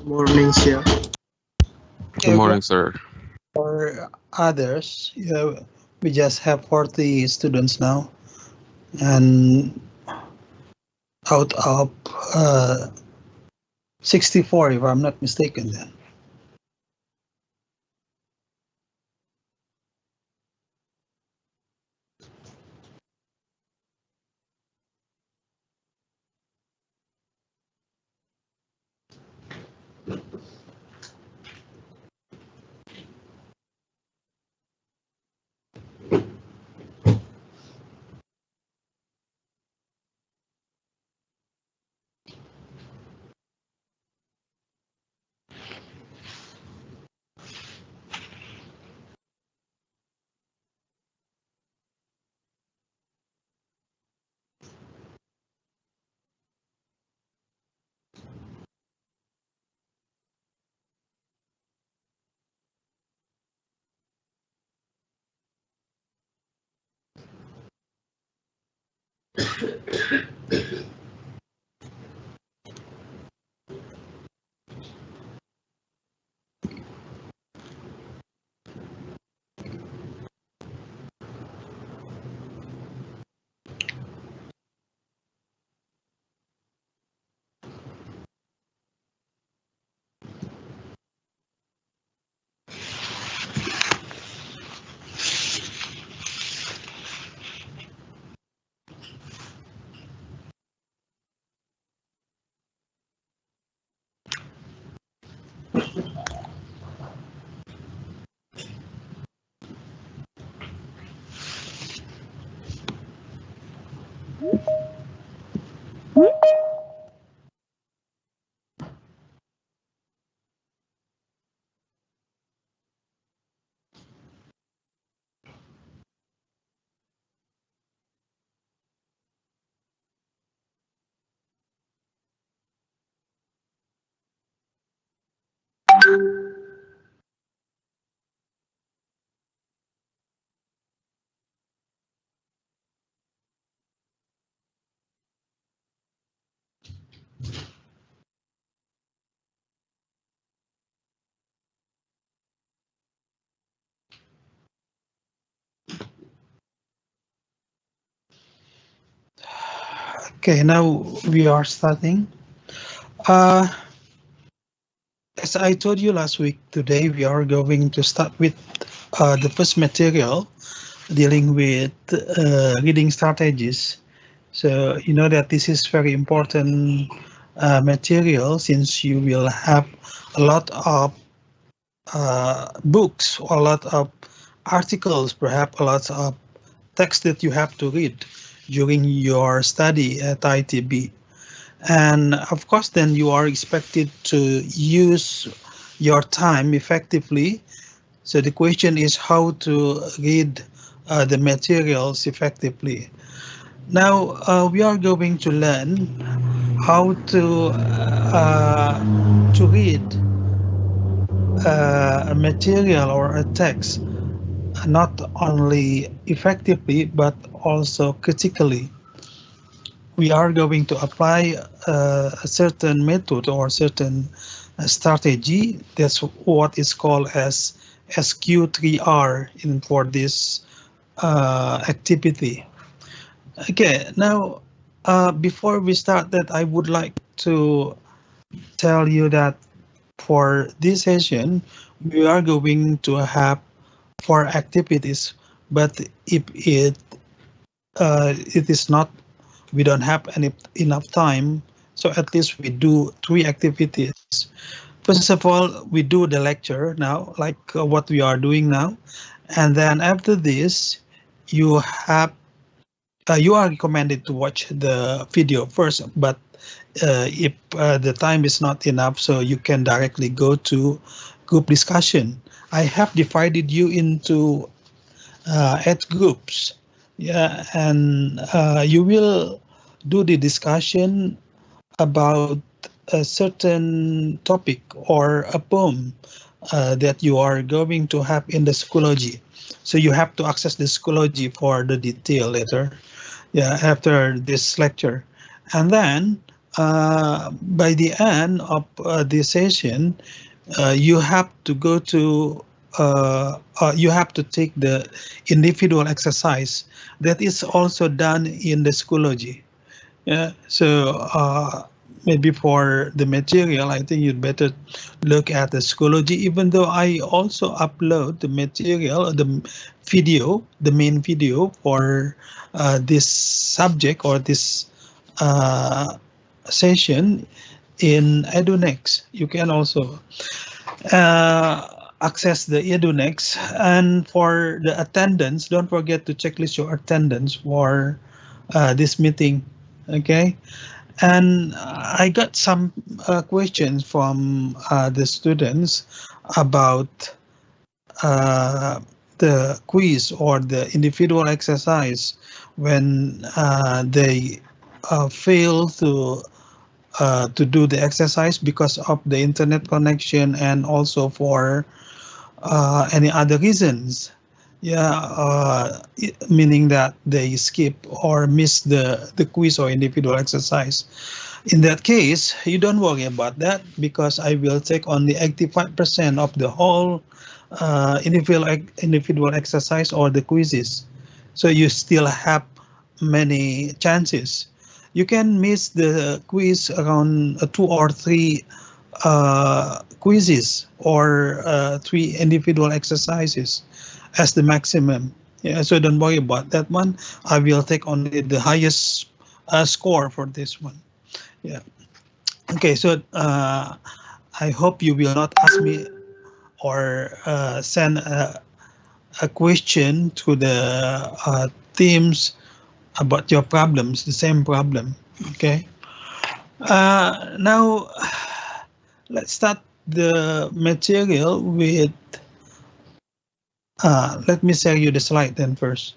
Morning, sir. Good Okay, morning, sir. for others, we just have 40 students now, and out of uh, 64, if I'm not mistaken. Then. Okay, now we are starting. Uh, as I told you last week, today we are going to start with the first material dealing with reading strategies. So you know that this is very important material since you will have a lot of books, a lot of articles, perhaps a lot of text that you have to read during your study at ITB. And of course, then you are expected to use your time effectively. So the question is how to read the materials effectively. Now we are going to learn how to read a material or a text not only effectively but also critically. We are going to apply a certain method or certain strategy. That's what is called as SQ3R in for this activity. Okay, now before we start that, I would like to tell you that for this session, we are going to have 4 activities, but if it is not, we don't have enough time, so at least we do 3 activities. First of all, we do the lecture now, like what we are doing now, and then after this, you have you are recommended to watch the video first, but if the time is not enough, so you can directly go to group discussion. I have divided you into 8 groups. Yeah, and you will do the discussion about a certain topic or a poem that you are going to have in the Schoology. So you have to access the Schoology for the detail later. Yeah, after this lecture. And then by the end of this session, you have to go to you have to take the individual exercise that is also done in the Schoology. Yeah, so maybe for the material, I think you'd better look at the Schoology, even though I also upload the material, the video, the main video for this subject or this session in EduNext. You can also access the EduNext, and for the attendance, don't forget to checklist your attendance for this meeting. Okay, and I got some questions from the students about the quiz or the individual exercise when they fail to do the exercise because of the internet connection and also for any other reasons. Yeah, meaning that they skip or miss the quiz or individual exercise. In that case, you don't worry about that because I will take only 85% of the whole individual exercise or the quizzes. So you still have many chances. You can miss the quiz around 2 or 3 quizzes or 3 individual exercises as the maximum. Yeah, so don't worry about that one. I will take only the highest score for this one. Yeah. Okay, so I hope you will not ask me or send a question to the teams about your problems, the same problem. Okay. Now let's start the material with. Let me share you the slide then first.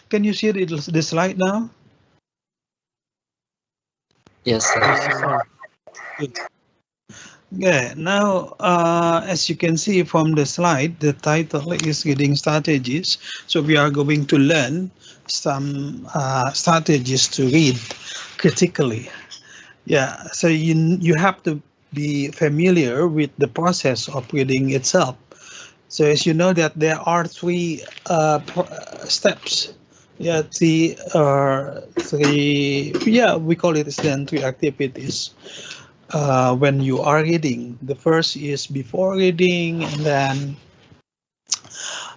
Can you see the slide now? Yes, sir. Yes, sir. Yeah, now as you can see from the slide, the title is Reading Strategies. So we are going to learn some strategies to read critically. Yeah, so you have to be familiar with the process of reading itself. So as you know that there are 3 steps. Yeah, yeah, we call it then 3 activities. When you are reading, the first is before reading, and then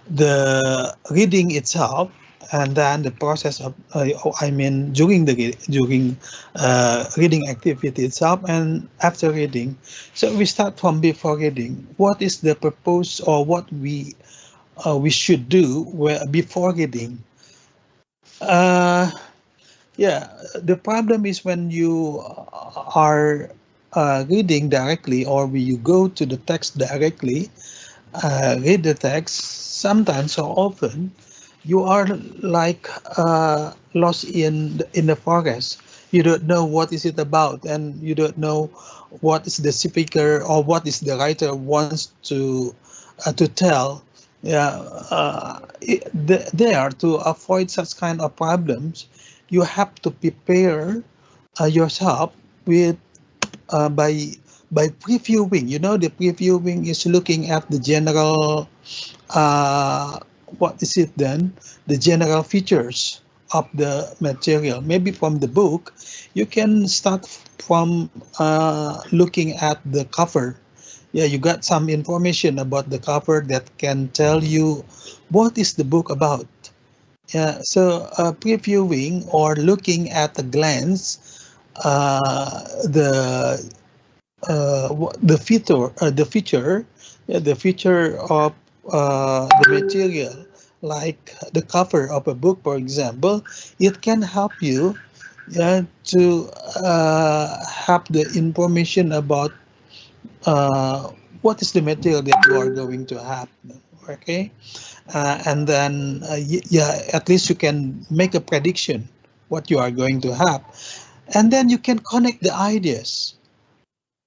the reading itself, and then the process of I mean during reading activity itself and after reading. So we start from before reading. What is the purpose or what we should do before reading? Yeah, the problem is when you are reading directly or when you go to the text directly, read the text, sometimes or often you are like lost in the forest. You don't know what is it about, and you don't know what is the speaker or what is the writer wants to tell. Yeah, there to avoid such kind of problems, you have to prepare yourself with by previewing. You know, the previewing is looking at the general what is it then? The general features of the material. Maybe from the book, you can start from looking at the cover. Yeah, you got some information about the cover that can tell you what is the book about. Yeah, so previewing or looking at a glance the the feature of the material, like the cover of a book, for example. It can help you, yeah, to have the information about what is the material that you are going to have. Okay, and then yeah, at least you can make a prediction what you are going to have, and then you can connect the ideas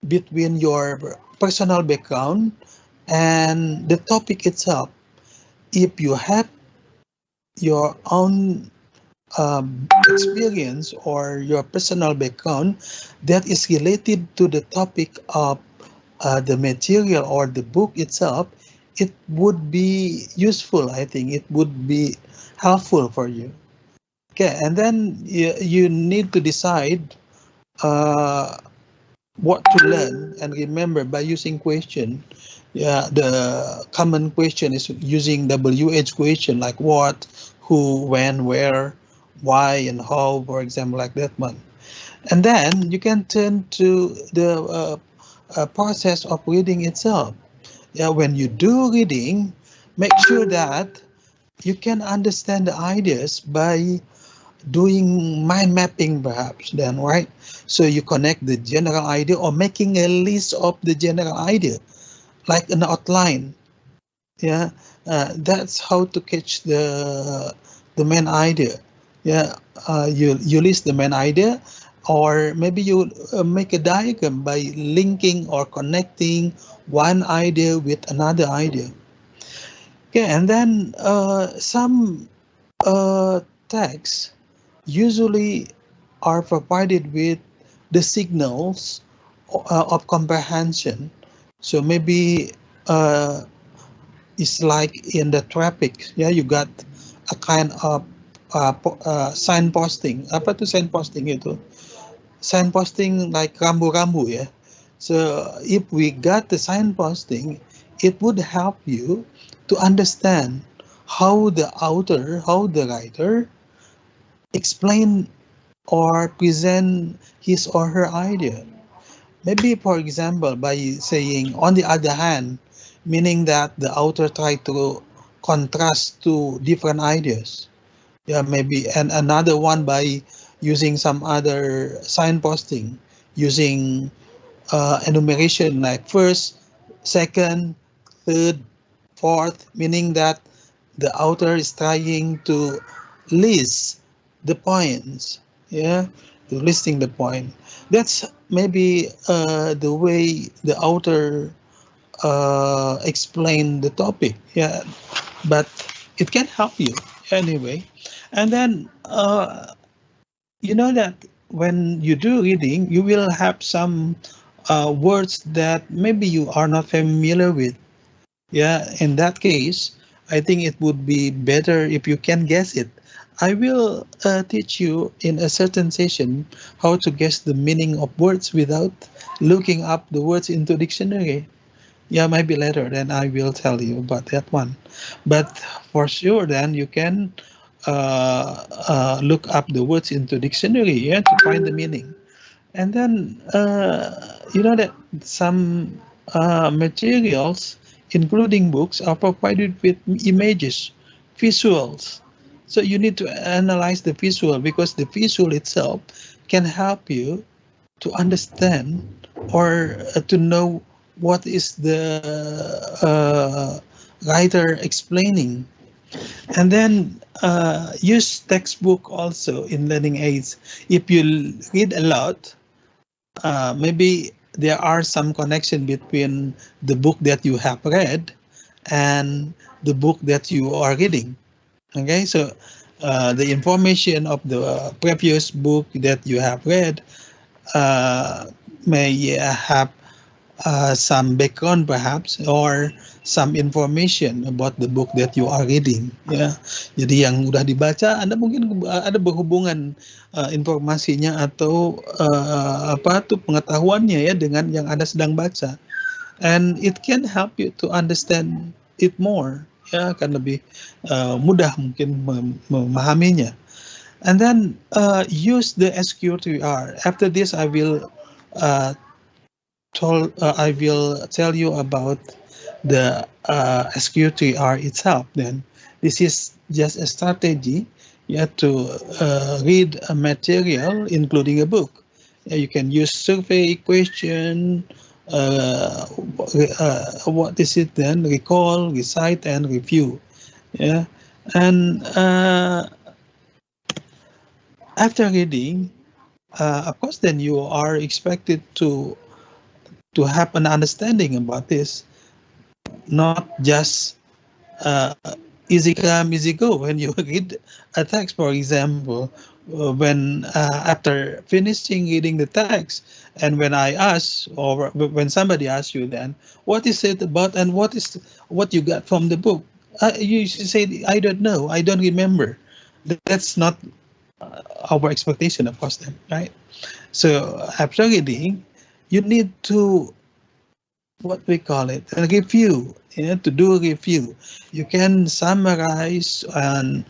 between your personal background and the topic itself. If you have your own experience or your personal background that is related to the topic of the material or the book itself, it would be useful. I think it would be helpful for you. Okay, and then you need to decide uh, what to learn and remember by using question. Yeah, the common question is using WH question like what, who, when, where, why, and how, for example, like that one. And then you can turn to the process of reading itself. Yeah, when you do reading, make sure that you can understand the ideas by doing mind mapping, perhaps, then, right? So you connect the general idea or making a list of the general idea like an outline. Yeah, that's how to catch the main idea. Yeah, you list the main idea, or maybe you make a diagram by linking or connecting one idea with another idea. Okay, and then some texts usually are provided with the signals of comprehension. So maybe it's like in the traffic, yeah, you got a kind of signposting. Apa tuh signposting itu? Signposting like rambu-rambu, ya. So if we got the signposting, it would help you to understand how the author, how the writer explain or present his or her idea. Maybe, for example, by saying, on the other hand, meaning that the author tried to contrast two different ideas. Yeah, maybe, and another one by using some other signposting, using enumeration like first, second, third, fourth, meaning that the author is trying to list the points. Yeah, to listing the point. That's maybe the way the author explain the topic. Yeah, but it can help you anyway. And then you know that when you do reading, you will have some words that maybe you are not familiar with. Yeah, in that case, I think it would be better if you can guess it. I will teach you in a certain session how to guess the meaning of words without looking up the words into dictionary. Yeah, maybe later then I will tell you about that one. But for sure then you can look up the words into dictionary, yeah, to find the meaning. And then you know that some materials, including books, are provided with images, visuals. So you need to analyze the visual because the visual itself can help you to understand or to know what is the writer explaining. And then use textbook also in learning aids. If you read a lot, maybe there are some connection between the book that you have read and the book that you are reading. Okay, so the information of the previous book that you have read may have some background perhaps or some information about the book that you are reading, ya. Jadi yang udah dibaca Anda mungkin ada berhubungan informasinya atau apa tuh pengetahuannya ya dengan yang Anda sedang baca, and it can help you to understand it more, ya, akan lebih mudah mungkin memahaminya. And then use the SQTR. After this, I will tell you about the SQTR itself. Then this is just a strategy. You have to read a material, including a book. You can use survey, question, what is it then? Recall, recite, and review. Yeah, and after reading, of course, then you are expected to have an understanding about this, not just easy come, easy go. When you read a text, for example, when after finishing reading the text, and when I ask, or when somebody asks you, then what is it about, and what you got from the book? You should say, I don't know, I don't remember. That's not our expectation, of course, then, right? So after reading, you need to, what we call it, a review. To do a review, you can summarize and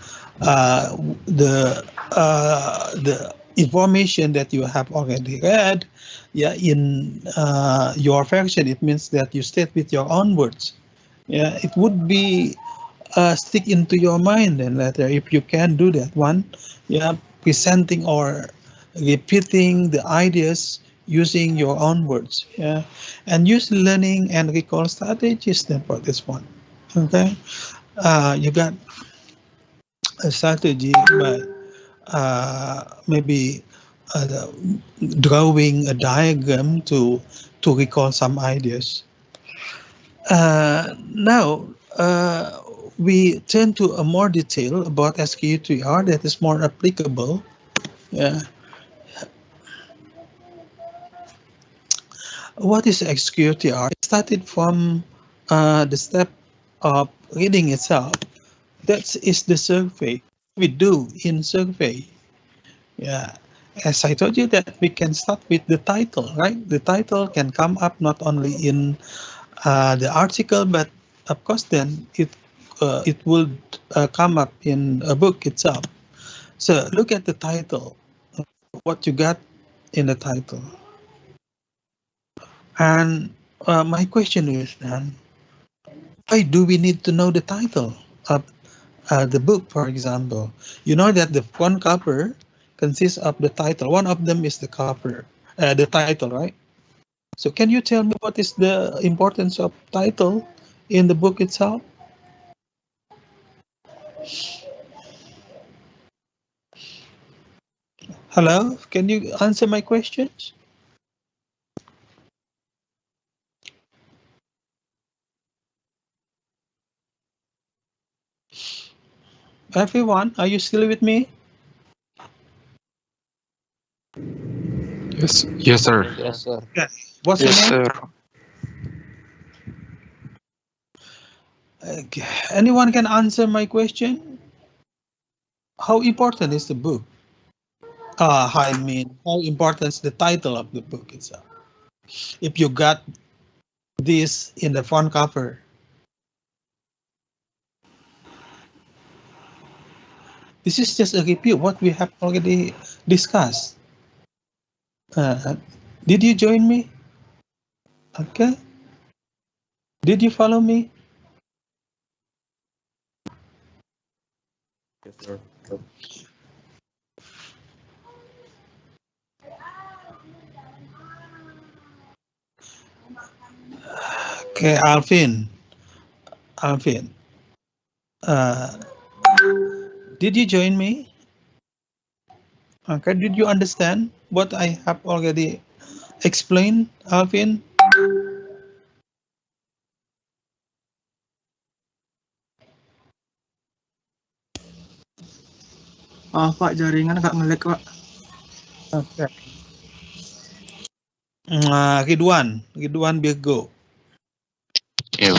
the information that you have already read. Yeah, in your version, it means that you state with your own words. Yeah, it would be stick into your mind and later if you can do that one. Yeah, presenting or repeating the ideas using your own words. Yeah, and use learning and recall strategies then for this one. Okay, you got a strategy by maybe uh, drawing a diagram to recall some ideas. Now, we turn to a more detail about SQTR that is more applicable. Yeah. What is SQTR? It started from the step of reading itself. That is the survey we do in survey. Yeah. As I told you that we can start with the title, right? The title can come up not only in the article, but of course then it will come up in a book itself. So look at the title, what you got in the title. And my question is then, why do we need to know the title of the book, for example? You know that the front cover consists of the title. One of them is the cover, the title, right? So can you tell me what is the importance of title in the book itself? Hello, can you answer my questions? Everyone, are you still with me? Yes, yes, sir. Yes, sir. Yeah. What's Yes, your name? sir. Okay. Anyone can answer my question? How important is the book? I mean, how important is the title of the book itself? If you got this in the front cover, this is just a review what we have already discussed. Uh, did you join me? Okay. Did you follow me? Yes, sir. Okay, Alvin. Alvin. Uh, did you join me? Okay. Did you understand what I have already explained, Alvin? Pak, jaringan agak nge-lag, Pak. Okay. Ridwan Virgo. Yeah.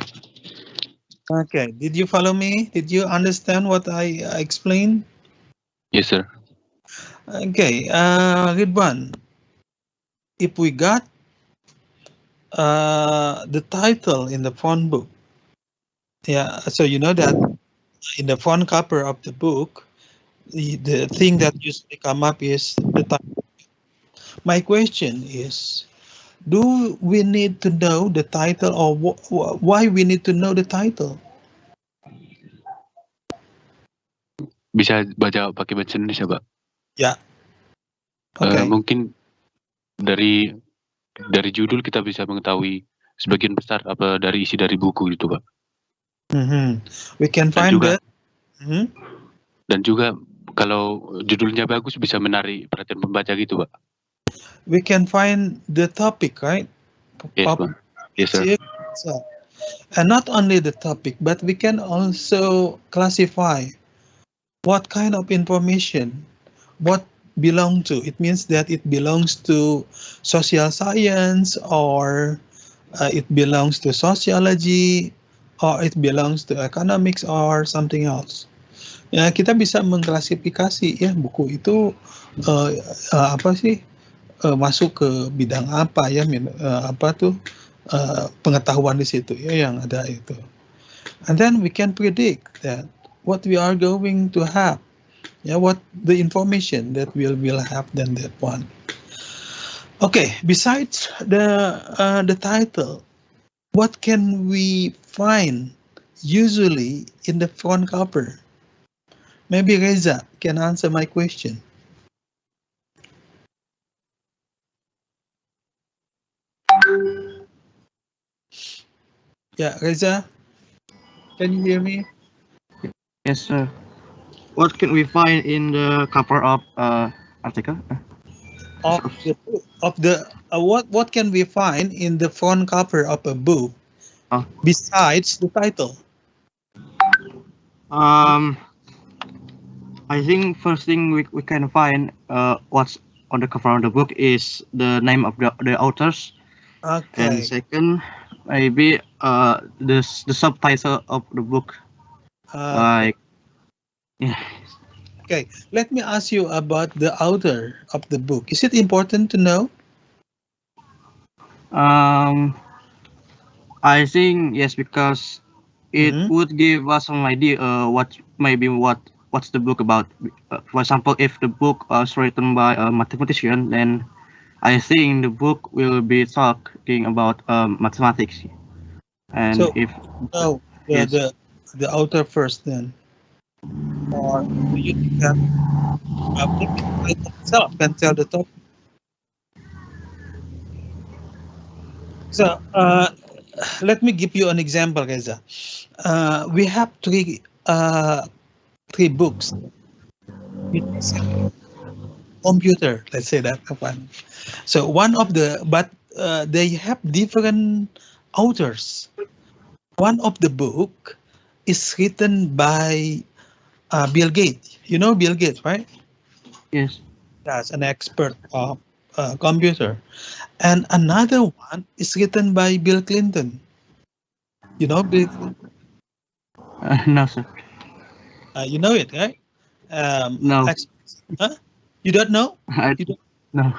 Okay. Did you follow me? Did you understand what I explained? Yes, sir. Okay. Ridwan, if we got the title in the phone book, yeah. So you know that in the front cover of the book, the thing that usually come up is the title. My question is, do we need to know the title, or why we need to know the title? Bisa baca pakai bahasa Indonesia, Pak. Ya. Oke. Mungkin dari judul kita bisa mengetahui sebagian besar apa dari isi dari buku itu, Pak. We can Dan find juga, that. Mhm. dan juga kalau judulnya bagus bisa menarik perhatian pembaca gitu, Pak. We can find the topic, right? Yes, Pak. Yes, sir. So, and not only the topic, but we can also classify what kind of information, what belong to. It means that it belongs to social science, or it belongs to sociology, or it belongs to economics, or something else. Ya, kita bisa mengklasifikasi ya buku itu apa sih, masuk ke bidang apa ya, apa tuh pengetahuan di situ ya yang ada itu. And then we can predict that what we are going to have, what the information that we will have than that one. Okay, besides the title, what can we find usually in the front cover? Maybe Reza can answer my question. Yeah, Reza, can you hear me? Yes, sir. What can we find in the cover of article? What can we find in the front cover of a book besides the title? I think first thing we can find what's on the cover of the book is the name of the authors. Okay. And second, maybe the subtitle of the book. Like, yeah. Okay, let me ask you about the author of the book. Is it important to know? I think yes, because it would give us some idea what's the book about. For example, if the book was written by a mathematician, then I think the book will be talking about mathematics. And so, if the author first, then, or do you think that the title itself can tell the topic? So, let me give you an example, Reza. We have three books. Computer, let's say that one. So but they have different authors. One of the book is written by Bill Gates. You know Bill Gates, right? Yes. That's an expert of computer. And another one is written by Bill Clinton. You know Bill Clinton? No, sir. You know it, right? No. Huh? You don't know? No.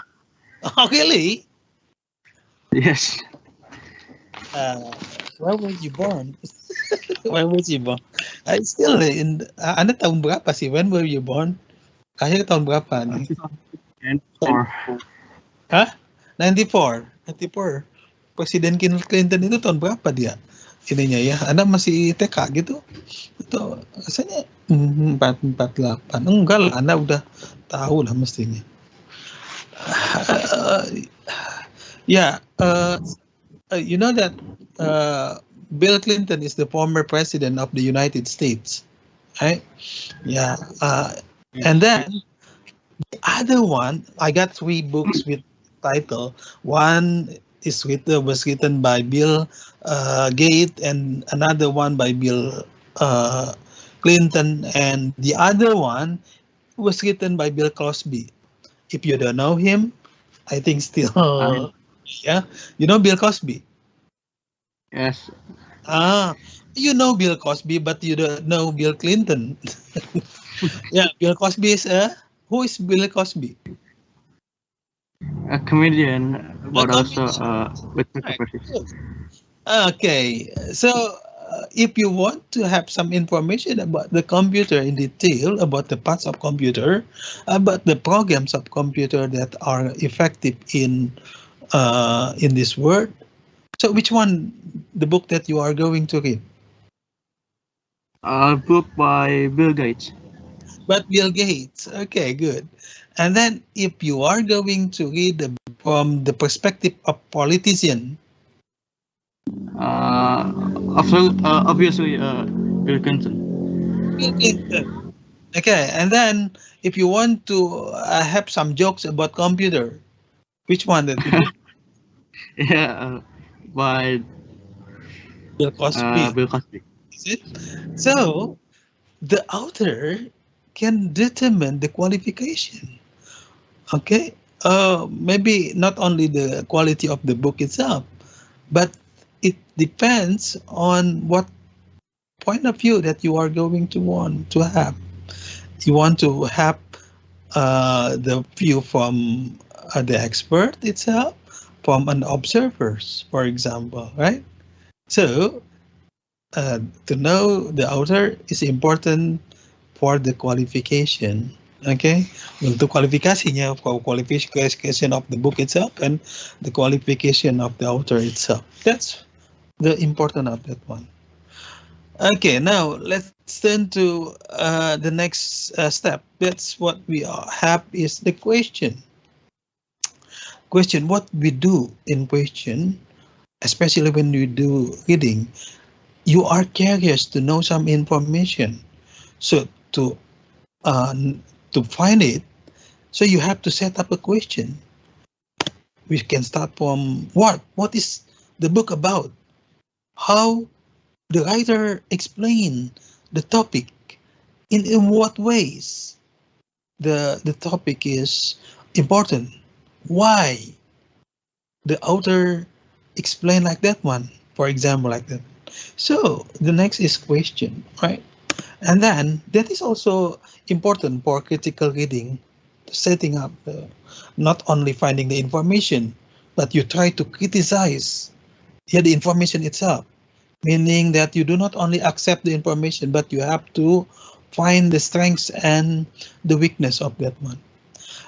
Oh, really? Yes. Where was you born? Where was you born? Still in. Anda tahun berapa sih? When were you born? Kayaknya tahun berapa nih? 94. Hah? 94. Presiden Clinton itu tahun berapa dia? Ininya ya. Anda masih TK gitu? Itu rasanya 448. Enggak lah, Anda udah tahu lah mestinya. You know that Bill Clinton is the former president of the United States, right? Yeah. And then the other one, I got three books with title. One was written by Bill Gates, and another one by Bill Clinton, and the other one was written by Bill Cosby. If you don't know him, I think still, yeah. You know Bill Cosby? Yes. You know Bill Cosby, but you don't know Bill Clinton. Yeah, Bill Cosby is who is Bill Cosby? A comedian, but also with controversies. Okay, so if you want to have some information about the computer in detail, about the parts of computer, about the programs of computer that are effective in this world, so which one, the book that you are going to read? A book by Bill Gates. But Bill Gates. Okay, good. And then if you are going to read from the perspective of politician. Obviously, Bill Clinton. Bill Clinton. Okay, and then if you want to have some jokes about computer, which one that you do? Yeah, by Bill Cosby. Bill Cosby. Is it? So the author can determine the qualification. Okay, maybe not only the quality of the book itself, but it depends on what point of view that you are going to want to have. You want to have the view from the expert itself, from an observers, for example, right? So to know the author is important for the qualification. Okay, untuk kualifikasinya, for qualification of the book itself and the qualification of the author itself. That's the important of that one. Okay, now let's turn to the next step. That's what we have is the question. Question, what we do in question, especially when you do reading, you are curious to know some information. So to find it, so you have to set up a question. We can start from what is the book about? How the writer explain the topic, in what ways the topic is important, why the author explain like that one, for example, like that. So the next is question, right? And then that is also important for critical reading, setting up not only finding the information, but you try to criticize the information itself, meaning that you do not only accept the information, but you have to find the strengths and the weakness of that one.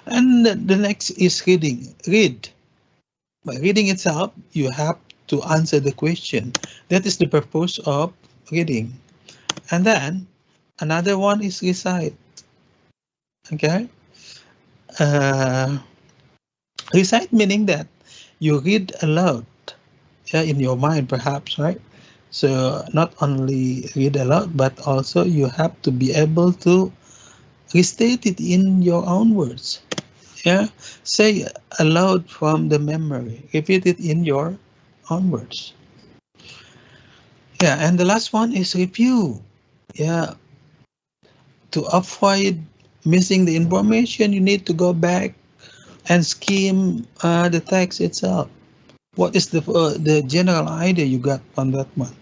And the next is reading. Read. By reading itself, you have to answer the question. That is the purpose of reading. And then another one is recite. Okay. Recite meaning that you read aloud, in your mind, perhaps, right? So not only read aloud, but also you have to be able to restate it in your own words. Yeah, say aloud from the memory. Repeat it in your own words. Yeah, and the last one is review. Yeah, to avoid missing the information, you need to go back and skim the text itself. What is the general idea you got on that one?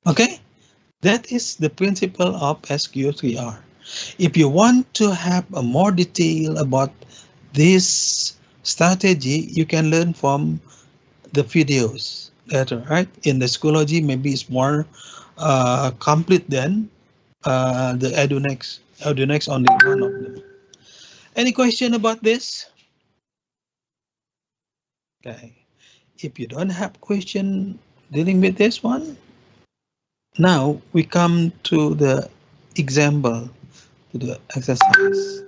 Okay, that is the principle of SQ3R. If you want to have a more detail about this strategy, you can learn from the videos later, right? In the Schoology, maybe it's more complete than the EduNext. EduNext only one of them. Any question about this? Okay. If you don't have question dealing with this one, now we come to the example, to the exercise.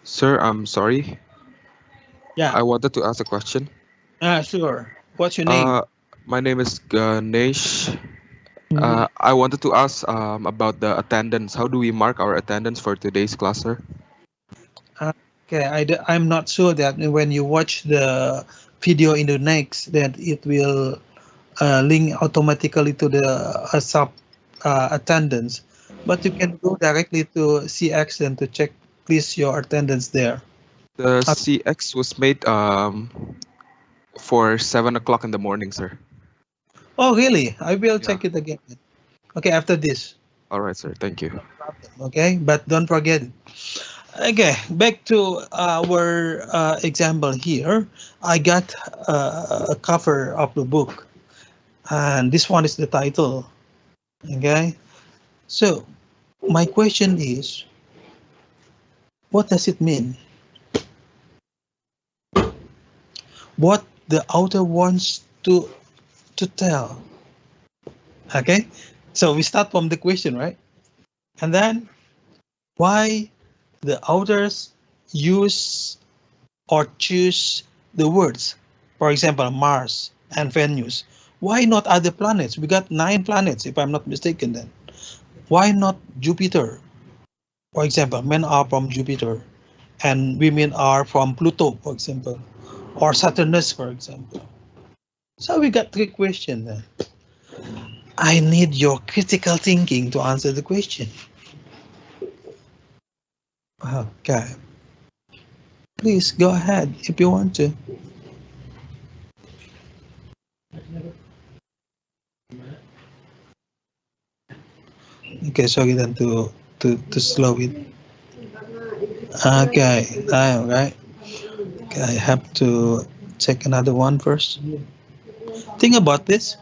Sir, I'm sorry. Yeah. I wanted to ask a question. Sure. What's your name? My name is Ganesh. Mhm. I wanted to ask about the attendance. How do we mark our attendance for today's class, sir? Okay, I'm not sure that when you watch the video in the next, that it will link automatically to the sub attendance, but you can go directly to CX and to check, please, your attendance there. The CX was made for 7 o'clock in the morning, sir. Oh, really? I will Yeah. check it again. Okay, after this. All right, sir. Thank you. Okay, but don't forget. Okay, back to our example here. I got a cover of the book, and this one is the title. Okay, so my question is, what does it mean? What the author wants to tell? Okay, so we start from the question, right? And then why the authors use or choose the words, for example, Mars and Venus. Why not other planets? We got 9 planets, if I'm not mistaken. Then why not Jupiter? For example, men are from Jupiter and women are from Pluto, for example, or Saturnus, for example. So we got 3 questions then. I need your critical thinking to answer the question. Okay. Please go ahead if you want to. Okay, sorry then to slow it. Okay, right. Okay, I have to check another one first. Think about this.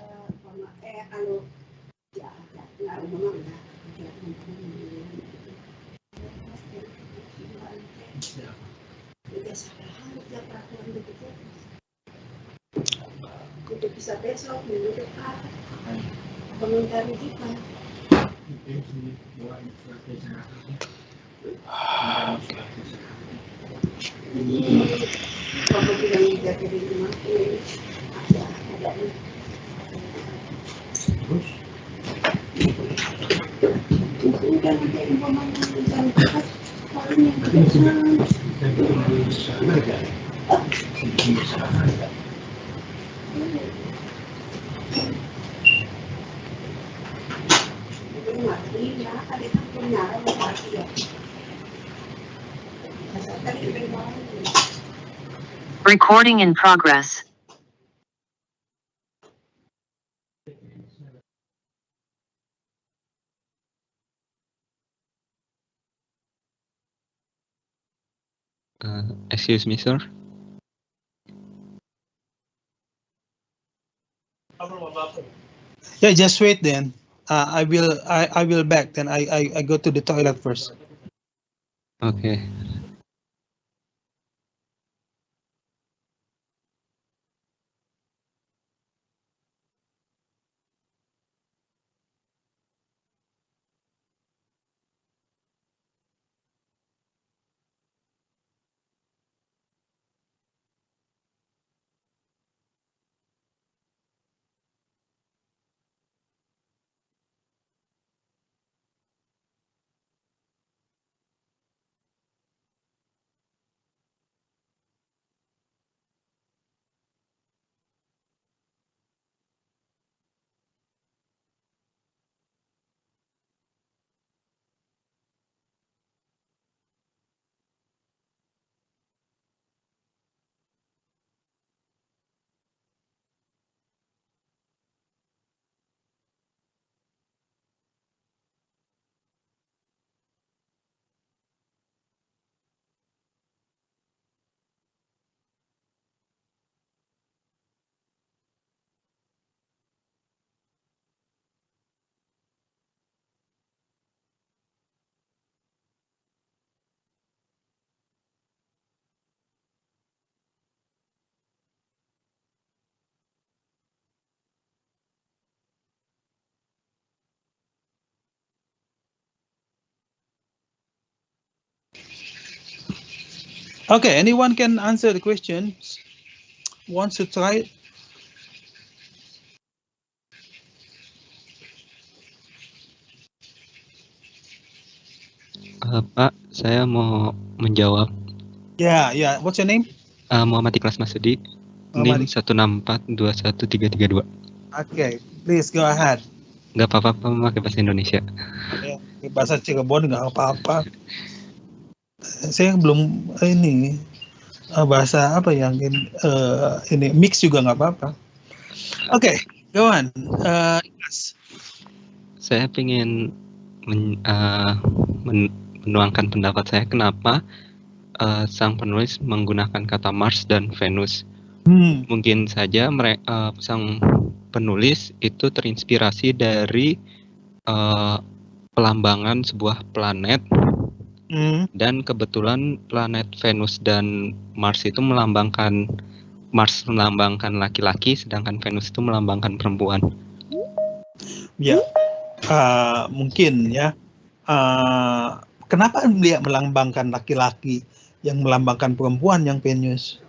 Recording in progress. Excuse me, sir. Yeah, just wait then. I will back. Then I go to the toilet first. Okay. Okay, anyone can answer the question. Wants to try it? Pak, saya mau menjawab. Yeah. What's your name? Muhammad Ikhlas Masudi. NIM 164121332. Okay, please go ahead. Nggak apa-apa memakai bahasa Indonesia. Ya, bahasa Cirebon nggak apa-apa. Saya belum ini bahasa apa yang ini mix juga nggak apa-apa. Oke, go on. Yes. Saya pengen menuangkan pendapat saya kenapa sang penulis menggunakan kata Mars dan Venus. Mungkin saja sang penulis itu terinspirasi dari pelambangan sebuah planet, dan kebetulan planet Venus dan Mars itu melambangkan laki-laki, sedangkan Venus itu melambangkan perempuan. Ya, mungkin ya. Kenapa dia melambangkan laki-laki, yang melambangkan perempuan yang Venus?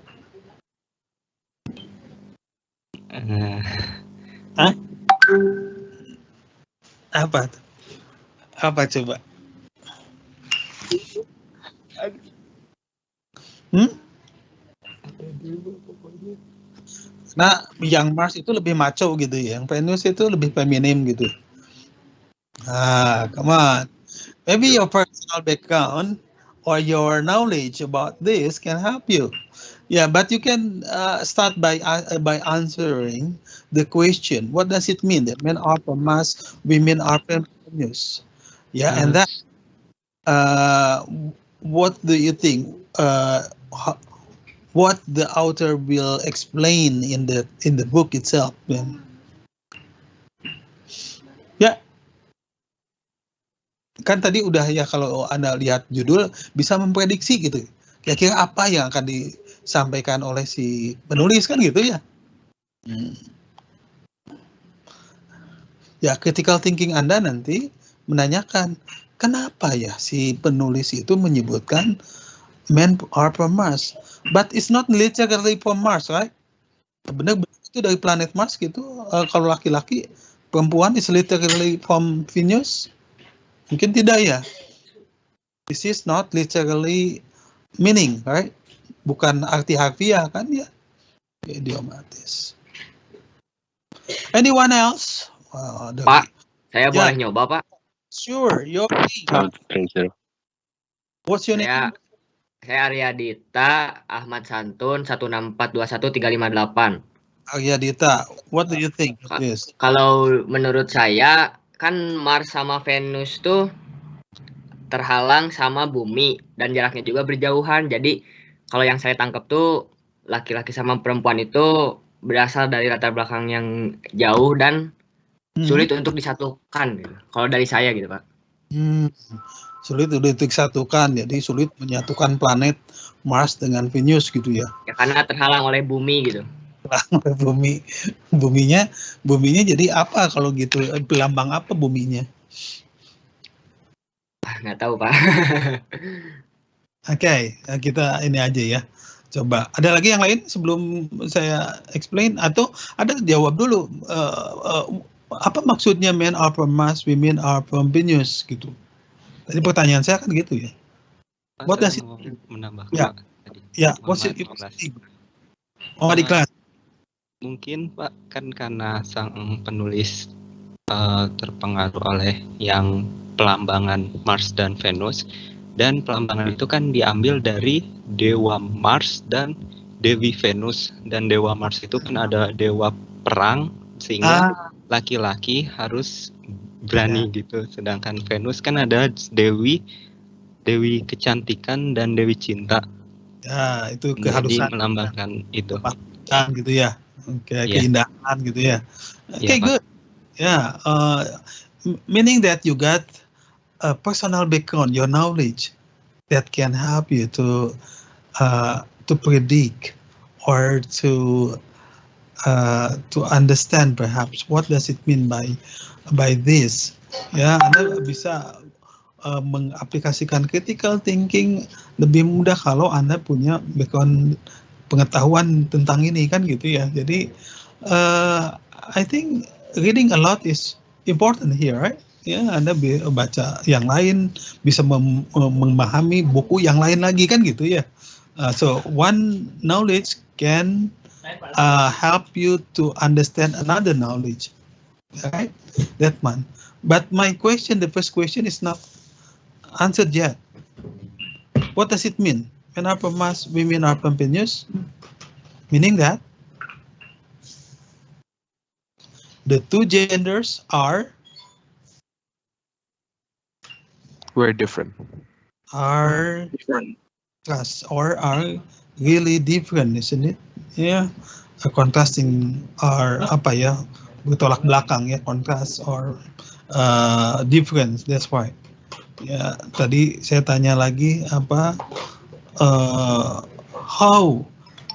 Apa tuh? Apa coba? Nah, yang Mars itu lebih macho gitu ya, yang Venus itu lebih feminim gitu. Come on. Maybe your personal background or your knowledge about this can help you. Yeah, but you can start by answering the question. What does it mean that men are from Mars, women are from Venus? Yeah, and that. What do you think? What the author will explain in the book itself? Ya, kan tadi udah ya, kalau Anda lihat judul bisa memprediksi gitu. Kira-kira apa yang akan disampaikan oleh si penulis kan gitu ya. Ya, critical thinking Anda nanti menanyakan kenapa ya si penulis itu menyebutkan men are from Mars, but it's not literally from Mars, right? Benar-benar itu dari planet Mars gitu. Kalau laki-laki, perempuan is literally from Venus? Mungkin tidak ya. This is not literally meaning, right? Bukan arti harfiah kan ya. Idiomatis. Anyone else? Pak, saya boleh nyoba, Pak? Sure, Yogi. What's your name? Saya Aryadita Ahmad Santun 164213558. Aryadita, what do you think of this? Kalau menurut saya, kan Mars sama Venus tuh terhalang sama bumi dan jaraknya juga berjauhan. Jadi kalau yang saya tangkap tuh laki-laki sama perempuan itu berasal dari latar belakang yang jauh dan sulit untuk disatukan gitu. Kalau dari saya gitu, Pak. Sulit untuk disatukan, jadi sulit menyatukan planet Mars dengan Venus gitu ya. Ya karena terhalang oleh bumi gitu. Buminya jadi apa kalau gitu? Lambang apa buminya? Nggak tahu, Pak. Oke, kita ini aja ya. Coba, ada lagi yang lain sebelum saya explain, atau ada jawab dulu. Apa maksudnya men are from Mars, women are from Venus gitu? Tadi pertanyaan saya kan gitu ya. What does it menambah? Ya, what's it? Oh, di kelas. Mungkin Pak, kan karena sang penulis terpengaruh oleh yang pelambangan Mars dan Venus, dan pelambangan itu kan diambil dari dewa Mars dan dewi Venus, dan dewa Mars itu kan ada dewa perang, sehingga laki-laki harus berani gitu, sedangkan Venus kan ada dewi kecantikan dan dewi cinta. Ya, itu keharusan. Jadi melambangkan itu. Gitu ya. Oke, keindahan gitu ya. Oke, good. Yeah, meaning that you got a personal background, your knowledge that can help you to predict or to understand perhaps what does it mean by this. Ya, Anda bisa mengaplikasikan critical thinking lebih mudah kalau Anda punya background pengetahuan tentang ini kan gitu ya. Jadi I think reading a lot is important here, right? Ya, Anda baca yang lain, bisa memahami buku yang lain lagi kan gitu ya. So one knowledge can help you to understand another knowledge, right? That one. But my question, the first question is not answered yet. What does it mean? Men are from Mars, women are from Venus. Meaning that the two genders are very different. are contrast or are really different, isn't it? Yeah, contrasting are apa ya, bertolak belakang ya, contrast or difference. That's why. Ya, tadi saya tanya lagi apa how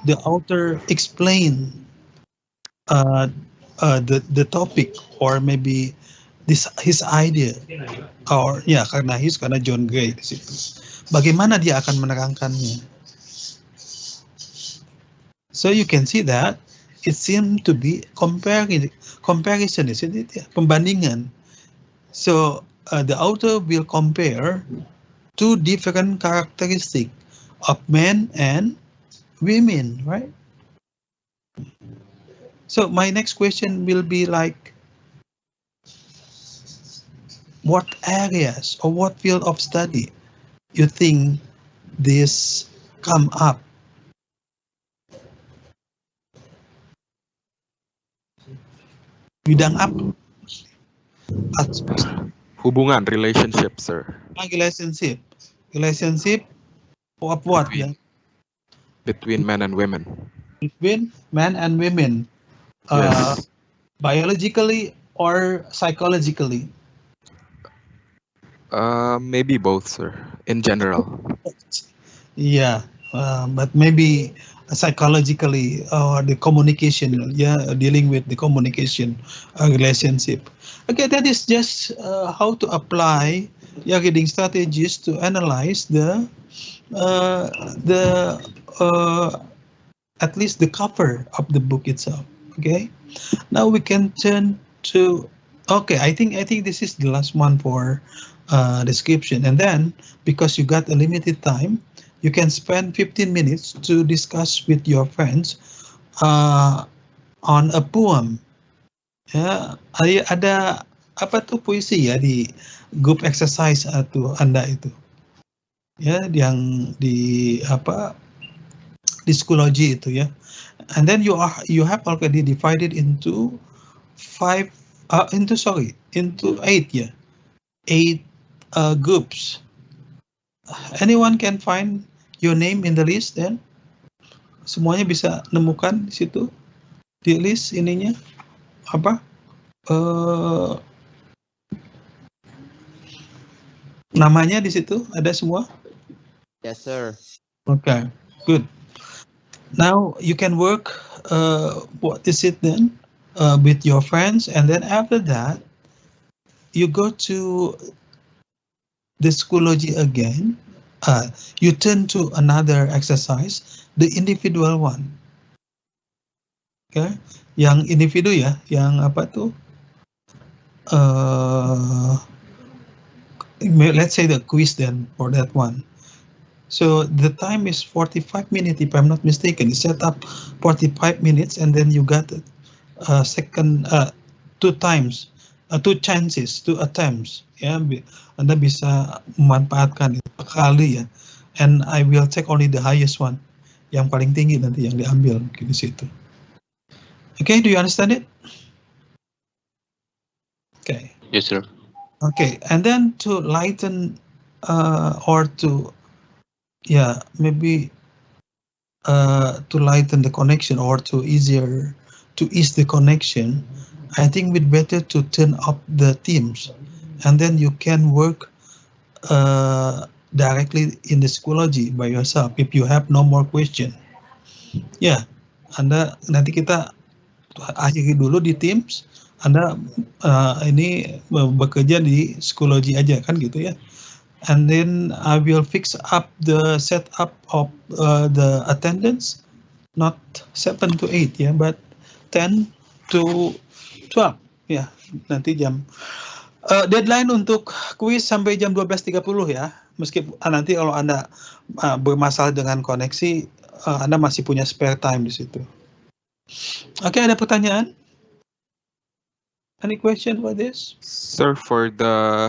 the author explain the topic or maybe his idea or ya karena John Gray di situ. Bagaimana dia akan menerangkannya? So you can see that it seems to be comparison, isn't it? Yeah, pembandingan. So the author will compare two different characteristics of men and women, right? So my next question will be like, what areas or what field of study you think this come up? Bidang apa? Hubungan, relationship, sir. Relationship of what? Between men and women. Between men and women. Yes. Biologically or psychologically? Maybe both, sir. In general. Yeah, but maybe psychologically or the communication, dealing with the communication relationship. Okay, that is just how to apply reading strategies to analyze the at least the cover of the book itself. Okay, now we can turn to, okay, I think this is the last one for description, and then because you got a limited time, you can spend 15 minutes to discuss with your friends on a poem. Ya, ada apa tuh puisi ya di group exercise atau Anda itu. Ya, yang di apa di Schoology itu ya. And then you have already divided into into 8 ya. 8 groups. Anyone can find your name in the list then? Semuanya bisa nemukan di situ di list ininya apa? Namanya di situ ada semua? Yes, sir. Okay, good. Now you can work what is it then with your friends, and then after that you go to the Schoology again. You turn to another exercise, the individual one. Okay, yang individu ya, yang apa tuh? Let's say the quiz then for that one. So the time is 45 minutes, if I'm not mistaken. You set up 45 minutes, and then you got second 2 times, 2 chances, 2 attempts. Ya, Anda bisa memanfaatkan itu kali ya. And I will take only the highest one, yang paling tinggi nanti yang diambil di situ. Okay, do you understand it? Okay. Yes, sir. Okay, and then to lighten or to maybe to lighten the connection or to ease the connection, I think we'd better to turn up the themes, and then you can work directly in the Schoology by yourself if you have no more question. Ya, Anda nanti kita akhiri dulu di Teams. Anda ini bekerja di Schoology aja kan gitu ya. And then I will fix up the setup of the attendance, not 7 to 8 ya, but 10 to 12 ya. Nanti jam deadline untuk kuis sampai jam 12.30 ya. Meskipun nanti kalau Anda bermasalah dengan koneksi, Anda masih punya spare time di situ. Oke, ada pertanyaan? Any question for this? Sir, for the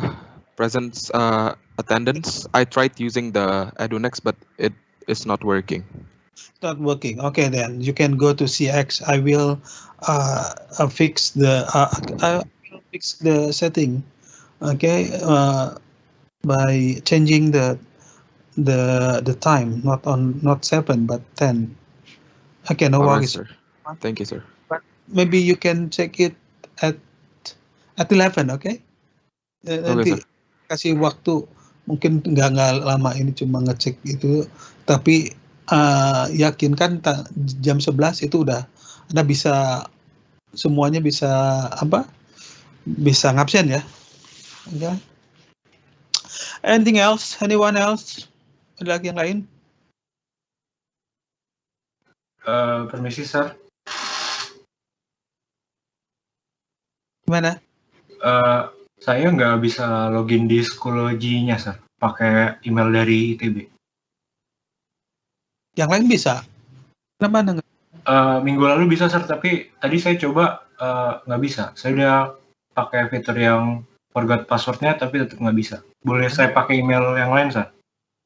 present attendance, I tried using the EduNext, but it is not working. Not working. Okay, then you can go to CX. I will fix the setting. Okay, by changing the the time, not 7 but 10. Okay, no Alright, worries. sir. Thank you, sir. But maybe you can check it at 11, okay? Nanti sir. kasih waktu, mungkin nggak lama ini cuma ngecek itu, tapi yakinkan jam 11 itu udah Anda bisa semuanya bisa bisa ngabsen ya. Okay. Anything else? Anyone else? Ada lagi yang lain? Permisi, Sir. Gimana? Saya nggak bisa login di Schoology-nya, Sir. Pakai email dari ITB. Yang lain bisa? Kenapa nggak? Minggu lalu bisa, Sir, tapi tadi saya coba nggak bisa. Saya udah pakai fitur yang forgot password-nya, tapi tetap nggak bisa. Boleh saya pakai email yang lain, Sir?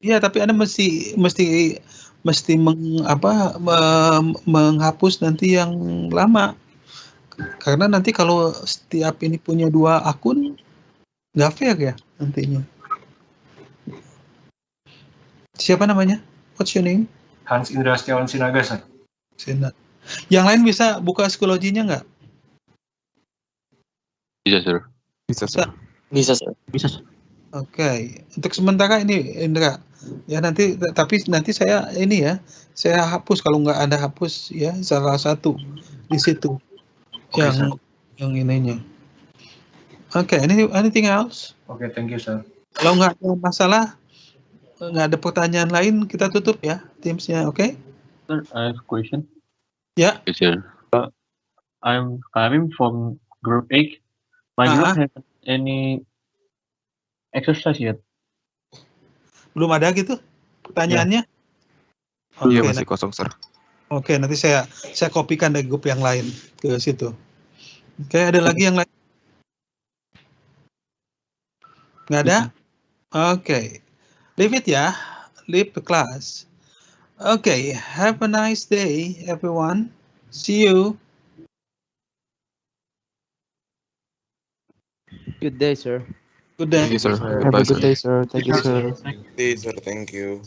Iya, tapi Anda mesti menghapus nanti yang lama. Karena nanti kalau setiap ini punya 2 akun, nggak fair ya nantinya. Siapa namanya? What's your name? Hans Indra Setiawan Sinaga, Sir. Yang lain bisa buka Schoology-nya nggak? Bisa, sir. Bisa, sir. Bisa, Sir. Bisa, Sir. Oke, untuk sementara ini Indra. Ya nanti, tapi nanti saya ini ya, saya hapus kalau nggak Anda hapus ya salah satu di situ. Oke, Sir. Yang ininya. Oke, anything else? Oke, thank you, Sir. Kalau nggak ada masalah, nggak ada pertanyaan lain, kita tutup ya Teams-nya, oke? Sir, I have a question. Ya. Yes, sir. I'm coming from group 8. My group has any exercise yet? Belum ada gitu pertanyaannya? Iya, Oke, masih kosong, sir. Oke, nanti saya kopikan dari grup yang lain ke situ. Oke, ada lagi yang lain? Nggak ada? Oke. Leave it ya. Leave the class. Okay, have a nice day, everyone. See you. Good day, sir. Good day. Thank you, sir. Have a Goodbye, good sir. day, sir. Thank you, sir. Sir, thank you.